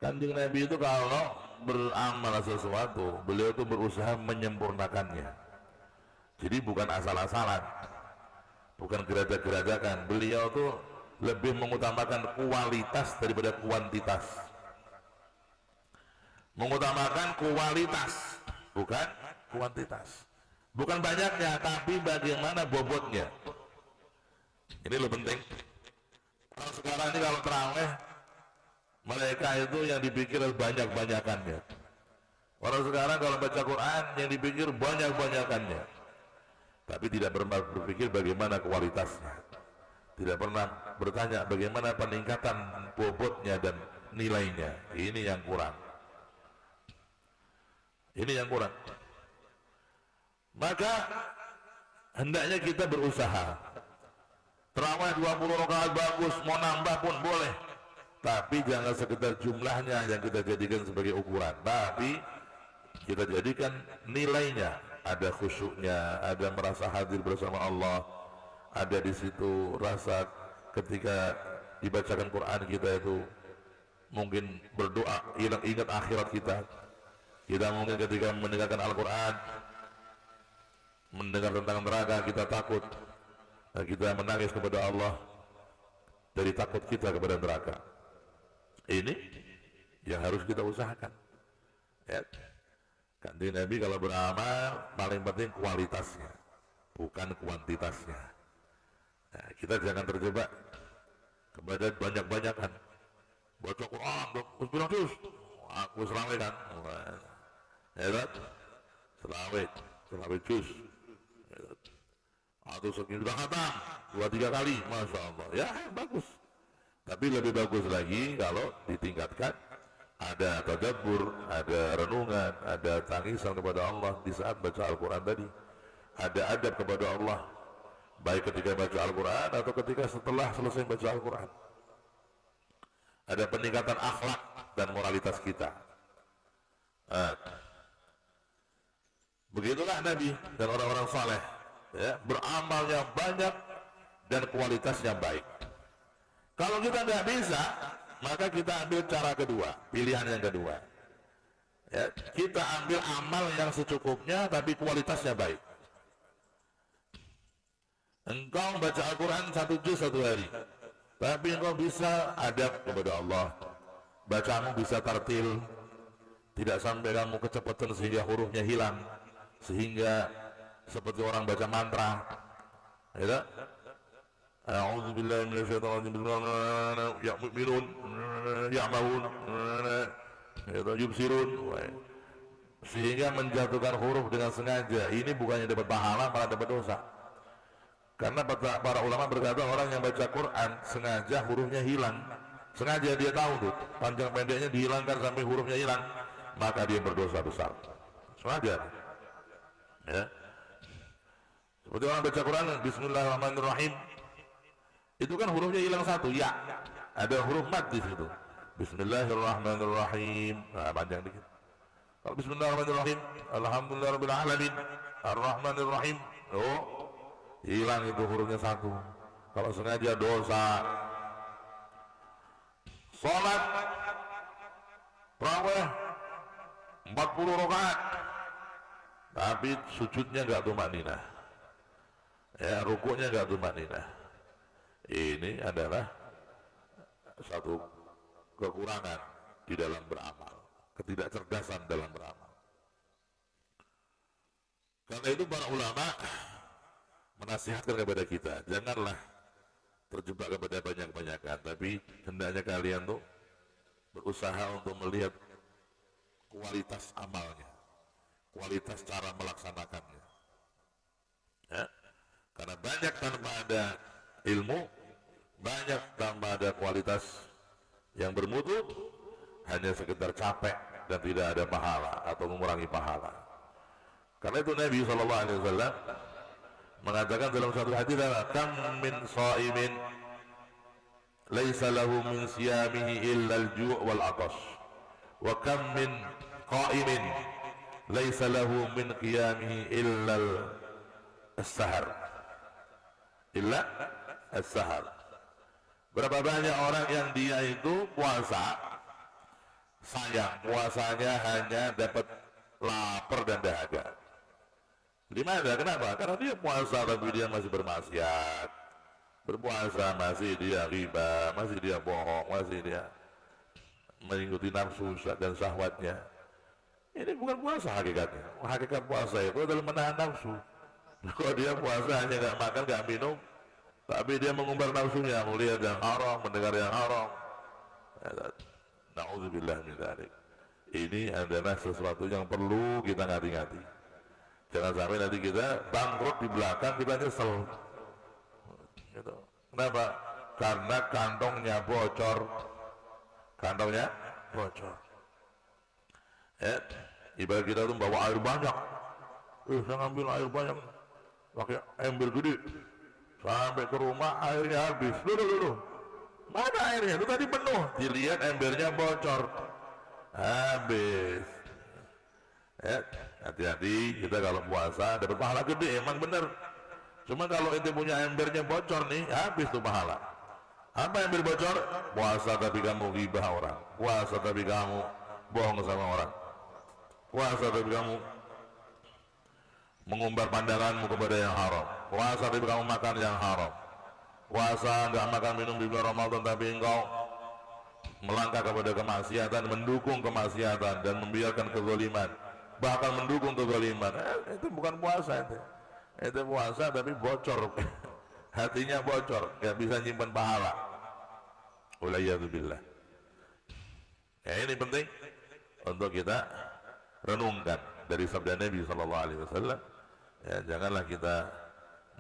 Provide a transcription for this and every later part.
Kanjeng Nabi itu kalau beramal sesuatu, beliau itu berusaha menyempurnakannya. Jadi bukan asal-asalan, bukan geradak-geradakan. Beliau tuh lebih mengutamakan kualitas daripada kuantitas. Mengutamakan kualitas, bukan kuantitas. Bukan banyaknya, tapi bagaimana bobotnya. Ini lebih penting. Kalau sekarang ini kalau terawih, mereka itu yang dipikir banyak-banyakannya. Orang sekarang kalau baca Quran yang dipikir banyak-banyakannya, tapi tidak pernah berpikir bagaimana kualitasnya. Tidak pernah bertanya bagaimana peningkatan bobotnya dan nilainya. Ini yang kurang. Ini yang kurang. Maka hendaknya kita berusaha. Terawih 20 rakaat bagus, mau nambah pun boleh. Tapi jangan sekedar jumlahnya yang kita jadikan sebagai ukuran, tapi kita jadikan nilainya. Ada khusyuknya, ada merasa hadir bersama Allah, ada di situ rasa ketika dibacakan Quran kita itu mungkin berdoa, ingat akhirat kita. Kita mungkin ketika mendengarkan Al-Quran, mendengar tentang neraka, kita takut, dan kita menangis kepada Allah dari takut kita kepada neraka. Ini yang harus kita usahakan. Ya. Kanjeng Nabi kalau beramal paling penting kualitasnya, bukan kuantitasnya. Nah, kita jangan terjebak kepada banyak-banyakan. Baca Quran, bilang terus, aku serawai kan, ya kan? Serawai juz, atau segini sudah khatam 2-3 kali, masya Allah, ya bagus. Tapi lebih bagus lagi kalau ditingkatkan, ada tadabbur, ada renungan, ada tangisan kepada Allah di saat baca Al-Quran tadi. Ada adab kepada Allah, baik ketika baca Al-Quran atau ketika setelah selesai baca Al-Quran. Ada peningkatan akhlak dan moralitas kita. Begitulah Nabi dan orang-orang saleh, ya, beramal yang banyak dan kualitas yang baik. Kalau kita nggak bisa, maka kita ambil cara kedua, pilihan yang kedua. Ya, kita ambil amal yang secukupnya tapi kualitasnya baik. Engkau baca Al-Quran 1 juz 1 hari, tapi engkau bisa adab kepada Allah, bacamu bisa tartil, tidak sampai kamu kecepatan sehingga hurufnya hilang, sehingga seperti orang baca mantra, ya. A'udzubillahi minasyaitonir rajim. Ya'minun, ya'maun, yubsirun, sehingga menjatuhkan huruf dengan sengaja. Ini bukannya dapat pahala, malah dapat dosa. Karena para ulama berkata orang yang baca Quran sengaja hurufnya hilang, sengaja dia tahu tuh panjang pendeknya dihilangkan sampai hurufnya hilang, maka dia berdosa besar. Sengaja. Ya. Seperti orang baca Quran Bismillahirrahmanirrahim, itu kan hurufnya hilang satu, ya, ada huruf mat di situ. Bismillahirrahmanirrahim, nah, panjang dikit. Kalau Bismillahirrahmanirrahim, Alhamdulillahirabbil alamin, Ar-Rahmanirrahim, oh, hilang itu hurufnya satu. Kalau sengaja dosa. Salat tarawih 40 rakaat, tapi sujudnya enggak tumaninah, ya, rukuknya enggak tumaninah. Ini adalah satu kekurangan di dalam beramal, ketidakcerdasan dalam beramal. Karena itu para ulama menasihatkan kepada kita, janganlah terjebak kepada banyak-banyakan, tapi hendaknya kalian tuh berusaha untuk melihat kualitas amalnya, kualitas cara melaksanakannya, ya. Karena banyak tanpa ada ilmu, banyak tanpa ada kualitas yang bermutu, hanya sekedar capek dan tidak ada pahala atau mengurangi pahala. Karena itu Nabi SAW mengatakan dalam satu hadis, kam min shaimin laisa lahu min siyamihi illa al-ju' wal 'atash, wa kam min qa'imin laisa lahu min qiyamihi illa as-sahar, illa as-sahar. Berapa banyak orang yang dia itu puasa sayang puasanya hanya dapat lapar dan dahaga. Gimana? Kenapa? Karena dia puasa tapi dia masih bermaksiat. Berpuasa masih dia riba, masih dia bohong, masih dia mengikuti nafsu dan syahwatnya. Ini bukan puasa hakikatnya. Hakikat puasa itu adalah menahan nafsu. Kalau dia puasa hanya nggak makan, nggak minum, tapi dia mengumbar nafsunya, melihat yang haram, mendengar yang haram. Na'udzubillah min dzalik. Ini adalah sesuatu yang perlu kita ngati-ngati. Jangan sampai nanti kita bangkrut di belakang, kita nyesel. Gitu. Kenapa? Karena kantongnya bocor. Kantongnya bocor. Ibarat kita tuh bawa air banyak. Saya ngambil air banyak, pakai ember gede. Sampai ke rumah airnya habis. Dulu. Mana airnya? Itu tadi penuh. Dilihat embernya bocor. Habis. Hati-hati kita kalau puasa dapat pahala gede, emang bener. Cuma kalau ente punya embernya bocor nih, habis tuh pahala. Apa ember bocor? Puasa tapi kamu ghibah orang. Puasa tapi kamu bohong sama orang. Puasa tapi kamu mengumbar pandanganmu kepada yang haram. Puasa tapi kamu makan yang haram. Puasa nggak makan minum di bulan Ramadan tapi engkau melangkah kepada kemaksiatan, mendukung kemaksiatan dan membiarkan kezaliman, bahkan mendukung kezaliman. Itu bukan puasa itu puasa tapi bocor. Hatinya bocor, nggak bisa nyimpan pahala. Waliyadzubillah. Ini penting untuk kita renungkan dari sabda Nabi Sallallahu Alaihi Wasallam. Janganlah kita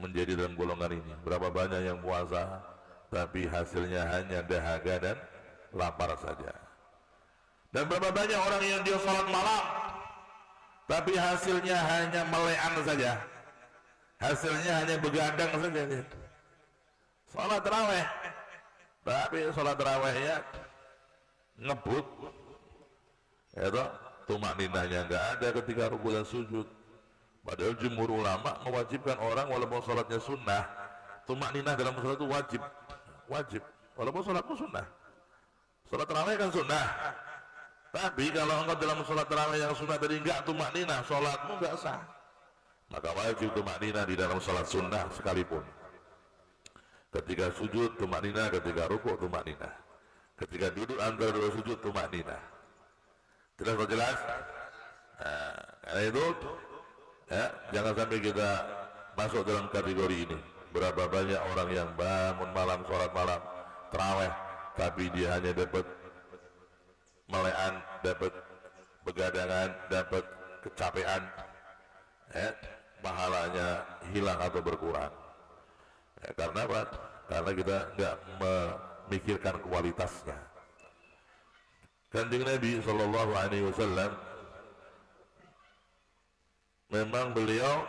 menjadi dalam golongan ini. Berapa banyak yang puasa tapi hasilnya hanya dahaga dan lapar saja. Dan berapa banyak orang yang dia sholat malam tapi hasilnya hanya melean saja, hasilnya hanya begadang saja. Sholat tarawih tapi sholat tarawihnya ngebut, tumak ninahnya nggak ada ketika rukuk dan sujud. Padahal jumhur ulama mewajibkan orang walaupun sholatnya sunnah, tumak ninah dalam sholat itu wajib walaupun sholatmu sunnah. Sholat tarawih kan sunnah, tapi kalau engkau dalam sholat tarawih yang sunnah tadi nggak tumak ninah, sholatmu nggak sah. Maka wajib tumak ninah di dalam sholat sunnah sekalipun. Ketika sujud tumak ninah, ketika rukuk tumak ninah, ketika duduk antara dua sujud tumak ninah. Jelas? Karena itu jangan sampai kita masuk dalam kategori ini. Berapa banyak orang yang bangun malam, sholat malam, tarawih, tapi dia hanya dapat melean, dapat begadangan, dapat kecapean, pahalanya hilang atau berkurang. Karena apa? Karena kita nggak memikirkan kualitasnya. Kanjeng Nabi Sallallahu Alaihi Wasallam memang beliau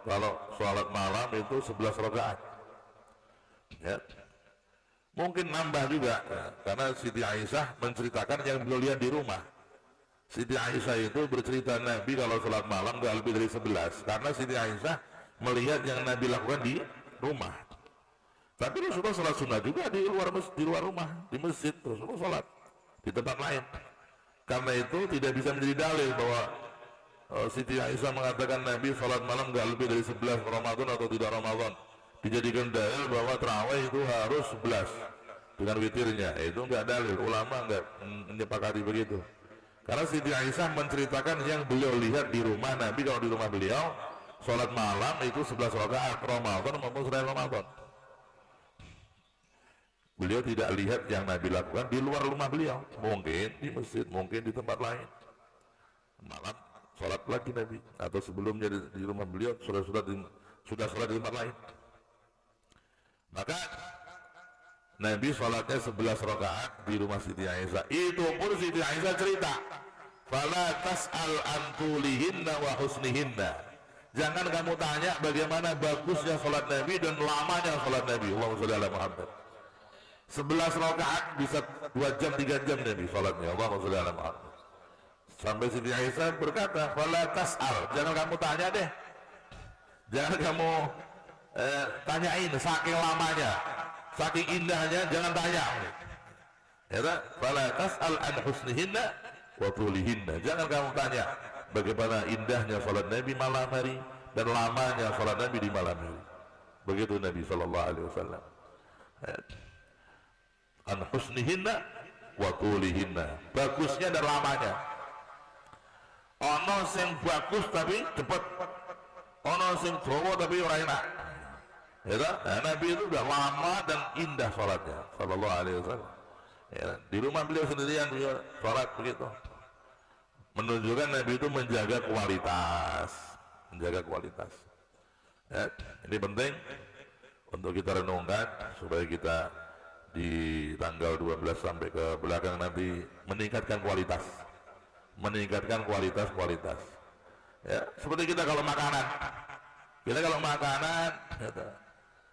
kalau sholat malam itu 11 rakaat. Mungkin nambah juga, karena Siti Aisyah menceritakan yang beliau lihat di rumah. Siti Aisyah itu bercerita Nabi kalau sholat malam gak lebih dari 11, karena Siti Aisyah melihat yang Nabi lakukan di rumah. Tapi Rasulullah sholat sunnah juga di luar rumah, di masjid. Rasulullah sholat di tempat lain. Karena itu tidak bisa menjadi dalil bahwa Siti Aisyah mengatakan Nabi sholat malam gak lebih dari 11 Ramadan atau tidak Ramadan, dijadikan dalil bahwa tarawih itu harus 11 dengan witirnya. Itu enggak dalil, ulama enggak menyepakati begitu. Karena Siti Aisyah menceritakan yang beliau lihat di rumah Nabi. Kalau di rumah beliau sholat malam itu 11 rakaat Ramadan maupun selain Ramadan. Beliau tidak lihat yang Nabi lakukan di luar rumah beliau, mungkin di masjid, mungkin di tempat lain. Malam sholat lagi Nabi, atau sebelumnya di rumah beliau sudah sholat di tempat lain. Maka Nabi sholatnya 11 rakaat di rumah Siti Aisyah. Itu pun Siti Aisyah cerita, fala tas'al an tulihinna wa husnihinna. Jangan kamu tanya bagaimana bagusnya sholat Nabi dan lamanya sholat Nabi. Allahumma sholli ala Muhammad. 11 rakaat bisa 2 jam 3 jam Nabi sholatnya. Allahumma sholli ala Muhammad. Sampai Siti Aisyah berkata, fala tas'al, jangan kamu tanya deh, jangan kamu tanyain saking lamanya, saking indahnya, jangan tanya. Fala tas'al an husnihinna wa tulihinna. Jangan kamu tanya bagaimana indahnya salat Nabi malam hari dan lamanya salat Nabi di malam hari. Begitu Nabi sallallahu alaihi wasallam. An husnihinna wa tulihinna. Bagusnya dan lamanya. Ono sing bagus tapi cepet, ono sing dawa tapi ora enak. Ya kan? Nah, Nabi itu sudah lama dan indah sholatnya sallallahu alaihi wasallam. Ya, di rumah beliau sendirian beliau sholat begitu. Menunjukkan Nabi itu menjaga kualitas, Ya, ini penting untuk kita renungkan supaya kita di tanggal 12 sampai ke belakang nanti meningkatkan kualitas. Ya, seperti kita kalau makanan,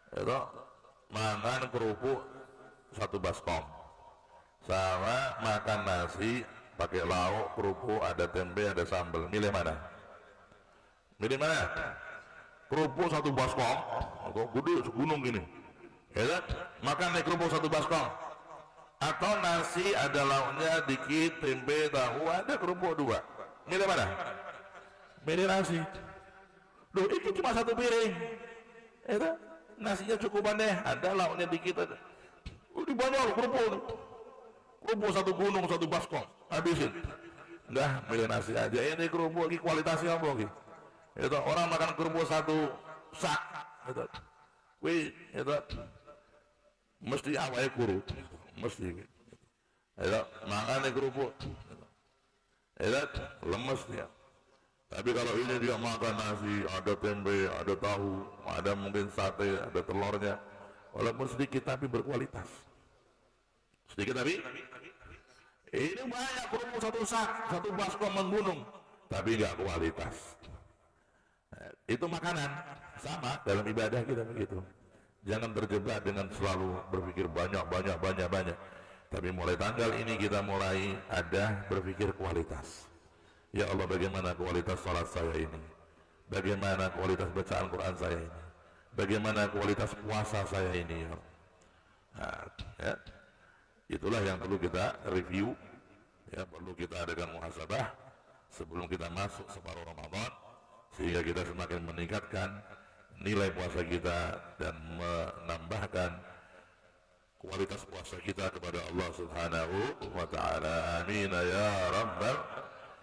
itu makan kerupuk satu baskom sama makan nasi pakai lauk kerupuk ada tempe ada sambal, milih mana? Kerupuk satu baskom atau gede segunung gini, ya kan? Makan kerupuk satu baskom atau nasi ada lauknya dikit, tempe tahu ada kerupuk dua, milih mana? Milih nasi. Duh, ini cuma satu piring, ya kan? Nasinya cukupan deh, ada lauknya dikit aja. Udah banyak kerupuk satu gunung satu baskom, habisin. Udah milih nasi aja. Ini kerupuk lagi kualitasnya apa lagi? Itu orang makan kerupuk satu sak, itu, itu mesti awalnya kurut, mesti. Itu makan kerupuk, itu lemes dia. Tapi kalau ini dia makan nasi, ada tempe, ada tahu, ada mungkin sate, ada telurnya, walaupun sedikit tapi berkualitas. Sedikit tapi ini banyak kerupuk satu sak, satu baskom menggunung, tapi nggak kualitas. Itu makanan sama dalam ibadah kita begitu. Jangan terjebak dengan selalu berpikir banyak. Tapi mulai tanggal ini kita mulai ada berpikir kualitas. Ya Allah, bagaimana kualitas salat saya ini? Bagaimana kualitas bacaan Quran saya ini? Bagaimana kualitas puasa saya ini? Nah, ya. Itulah yang perlu kita review, ya, perlu kita adakan muhasabah sebelum kita masuk separuh Ramadan, sehingga kita semakin meningkatkan nilai puasa kita dan menambahkan kualitas puasa kita kepada Allah Subhanahu wa ta'ala. Amin ya rabbal